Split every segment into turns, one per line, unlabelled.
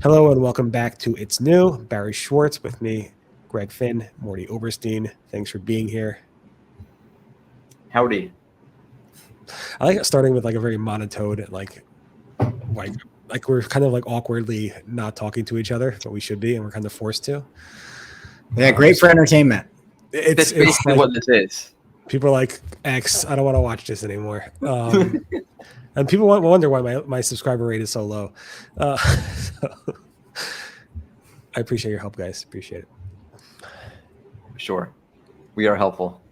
Hello and welcome back to It's New. Barry Schwartz with me, Greg Finn, Mordy Oberstein. Thanks for being here.
Howdy.
I like starting with like a very monotone, like we're kind of like awkwardly not talking to each other, but we should be, and we're kind of forced to.
Yeah, great for entertainment.
That's basically what this is.
People are like, X, I don't want to watch this anymore. And people wonder why my subscriber rate is so low. So I appreciate your help, guys. Appreciate it.
Sure. We are helpful.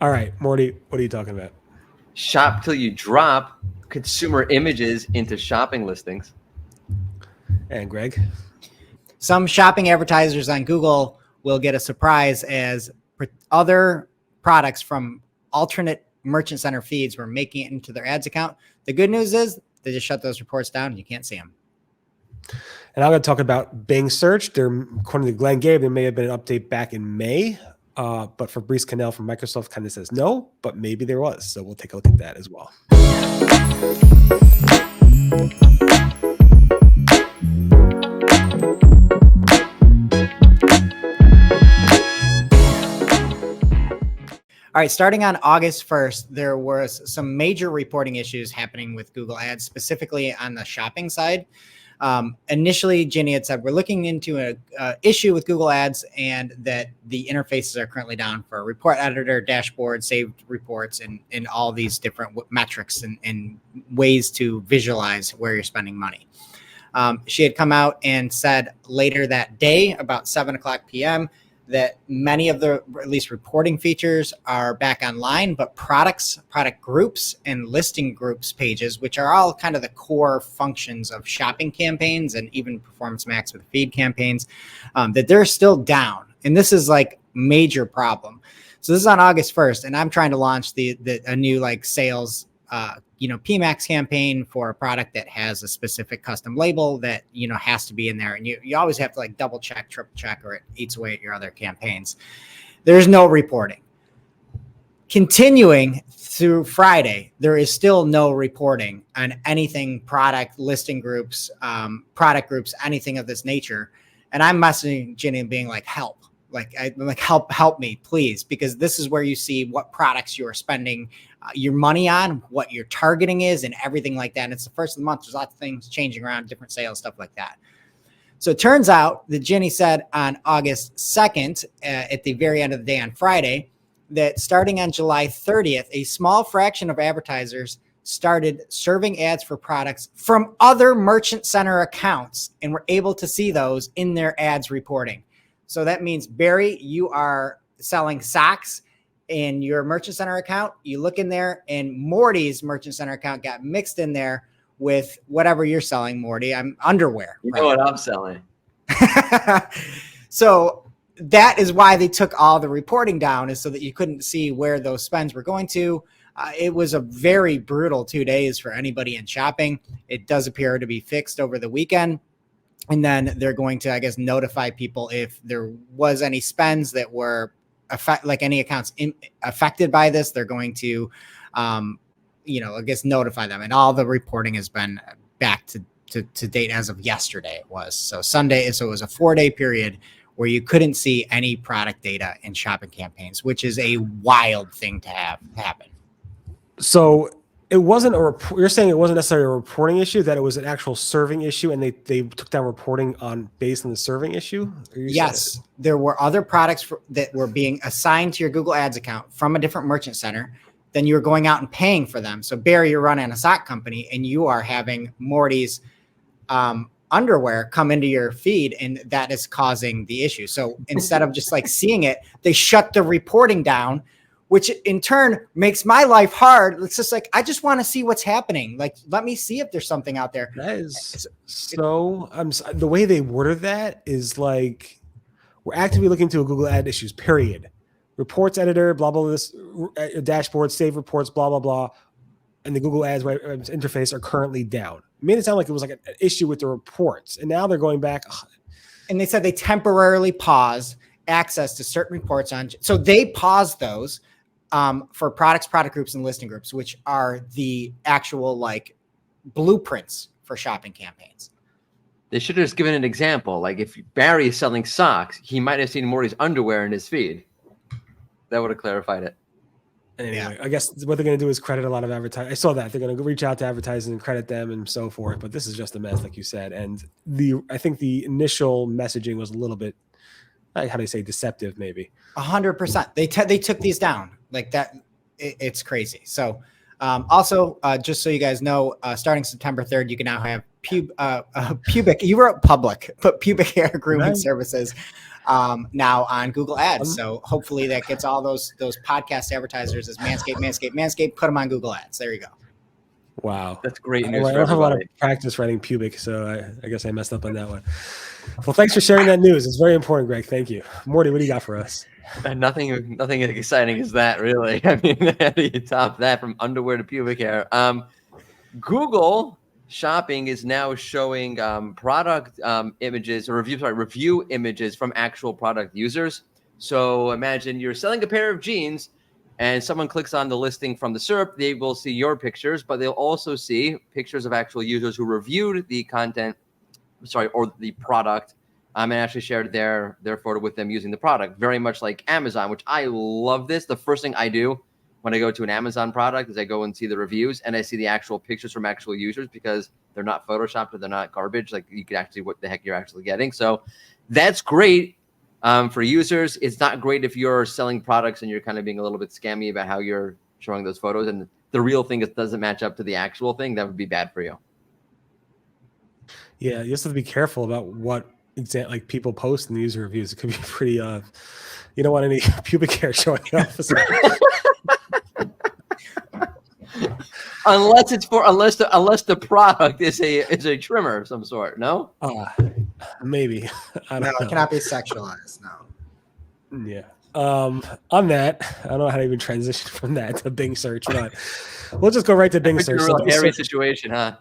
All right, Morty, what are you talking about?
Shop till you drop consumer images into shopping listings.
And Greg?
Some shopping advertisers on Google will get a surprise as other products from alternate merchant center feeds were making it into their ads account. The good news is they just shut those reports down and you can't see them.
And I'm going to talk about Bing search. According to Glenn Gabe, there may have been an update back in May, but Fabrice Cannell from Microsoft kind of says no, but maybe there was. So we'll take a look at that as well.
All right, starting on August 1st, there was some major reporting issues happening with Google Ads, specifically on the shopping side. Initially, Ginny had said, we're looking into an issue with Google Ads and that the interfaces are currently down for report editor, dashboard, saved reports, and all these different metrics and ways to visualize where you're spending money. She had come out and said later that day, about 7:00 p.m., that many of the at least reporting features are back online, but products, product groups, and listing groups pages, which are all kind of the core functions of shopping campaigns and even Performance Max with feed campaigns, that they're still down. And this is like major problem. So this is on August 1st, and I'm trying to launch a new like sales PMax campaign for a product that has a specific custom label that, has to be in there. And you always have to like double check, triple check, or it eats away at your other campaigns. There's no reporting. Continuing through Friday, there is still no reporting on anything product, listing groups, product groups, anything of this nature. And I'm messaging Ginny and being like, help. Help me, please, because this is where you see what products you are spending your money on, what your targeting is, and everything like that. And it's the first of the month. There's lots of things changing around, different sales, stuff like that. So it turns out that Ginny said on August 2nd, at the very end of the day on Friday, that starting on July 30th, a small fraction of advertisers started serving ads for products from other merchant center accounts and were able to see those in their ads reporting. So that means, Barry, you are selling socks in your Merchant Center account. You look in there, and Morty's Merchant Center account got mixed in there with whatever you're selling, Morty. I'm underwear.
You know what I'm selling.
So that is why they took all the reporting down, is so that you couldn't see where those spends were going to. It was a very brutal 2 days for anybody in shopping. It does appear to be fixed over the weekend. And then they're going to, I guess, notify people if there was any spends that were any accounts affected by this. They're going to, I guess, notify them. And all the reporting has been back to date as of yesterday. It was so Sunday. So it was a 4-day period where you couldn't see any product data in shopping campaigns, which is a wild thing to have happen.
So it wasn't you're saying it wasn't necessarily a reporting issue, that it was an actual serving issue, and they took down reporting based on the serving issue?
Yes, there were other products that were being assigned to your Google Ads account from a different merchant center. Then you were going out and paying for them. So Barry, you're running a sock company, and you are having Morty's underwear come into your feed, and that is causing the issue. So instead of just like seeing it, they shut the reporting down, which in turn makes my life hard. It's just like, I just want to see what's happening. Like, let me see if there's something out there.
That is the way they worded that is like, we're actively looking into Google ad issues, period. Reports editor, blah, blah, this dashboard, save reports, blah, blah, blah. And the Google Ads interface are currently down. It made it sound like it was like an issue with the reports. And now they're going back.
And they said they temporarily paused access to certain reports so they paused those for products, product groups, and listing groups, which are the actual like blueprints for shopping campaigns.
They should have just given an example. Like if Barry is selling socks, he might have seen Morty's underwear in his feed. That would have clarified it.
Anyway, I guess what they're going to do is credit a lot of advertising. I saw that they're going to reach out to advertisers and credit them and so forth. But this is just a mess, like you said. And I think the initial messaging was a little bit, how do you say, deceptive, maybe.
100%. They took these down like that. It's crazy. So also, just so you guys know, starting September 3rd, you can now have pubic. You wrote public, but pubic hair grooming services. Now on Google Ads. So hopefully that gets all those podcast advertisers as Manscaped, put them on Google Ads. There you go.
Wow.
That's great news.
I don't have a lot of practice writing pubic, so I guess I messed up on that one. Well, thanks for sharing that news. It's very important, Greg. Thank you. Morty, what do you got for us?
Nothing exciting as that, really. I mean, how do you top that from underwear to pubic hair? Google Shopping is now showing product images or review images from actual product users. So imagine you're selling a pair of jeans and someone clicks on the listing from the SERP. They will see your pictures, but they'll also see pictures of actual users who reviewed the content, or the product, and actually shared their photo with them using the product. Very much like Amazon, which I love this. The first thing I do when I go to an Amazon product is I go and see the reviews and I see the actual pictures from actual users because they're not photoshopped or they're not garbage. Like you can actually what the heck you're actually getting. So that's great for users. It's not great if you're selling products and you're kind of being a little bit scammy about how you're showing those photos and the real thing doesn't match up to the actual thing. That would be bad for you.
Yeah, you just have to be careful about what like people post in the user reviews. It could be pretty. You don't want any pubic hair showing up.
Unless the product is a trimmer of some sort. No.
Maybe. I don't know.
It cannot be sexualized. No.
Yeah. On that, I don't know how to even transition from that to Bing search, but we'll just go right to Bing search.
It's a real hairy situation, huh?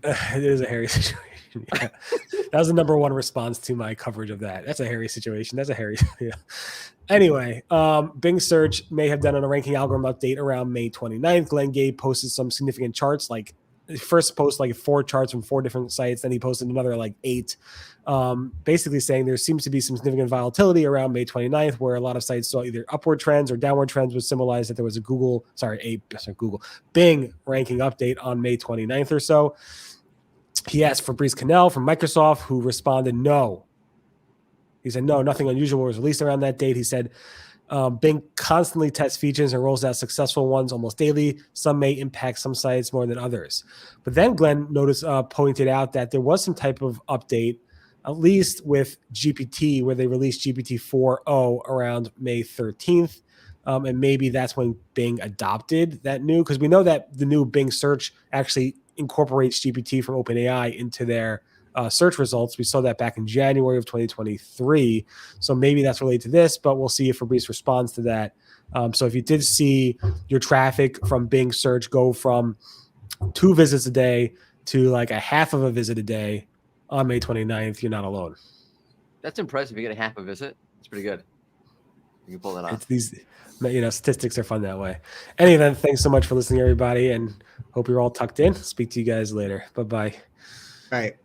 It is a hairy situation. Yeah. That was the number one response to my coverage of that. That's a hairy situation. That's a hairy. Yeah. Anyway, Bing search may have done a ranking algorithm update around May 29th. Glenn Gabe posted some significant charts, like first post like 4 charts from 4 different sites. Then he posted another like 8, basically saying there seems to be some significant volatility around May 29th, where a lot of sites saw either upward trends or downward trends, which symbolized that there was a Bing ranking update on May 29th or so. He asked Fabrice Cannell from Microsoft, who responded no. He said, no, nothing unusual was released around that date. He said, Bing constantly tests features and rolls out successful ones almost daily. Some may impact some sites more than others. But then Glenn pointed out that there was some type of update, at least with GPT, where they released GPT 4.0 around May 13th. And maybe that's when Bing adopted that new, because we know that the new Bing search actually incorporates GPT from OpenAI into their search results. We saw that back in January of 2023. So maybe that's related to this, but we'll see if Fabrice responds to that. So if you did see your traffic from Bing search go from 2 visits a day to like a half of a visit a day on May 29th, you're not alone.
That's impressive. You get a half a visit. It's pretty good. You can pull that off.
It's these, statistics are fun that way. Anyway, thanks so much for listening, everybody, and hope you're all tucked in. Speak to you guys later. Bye-bye.
All right.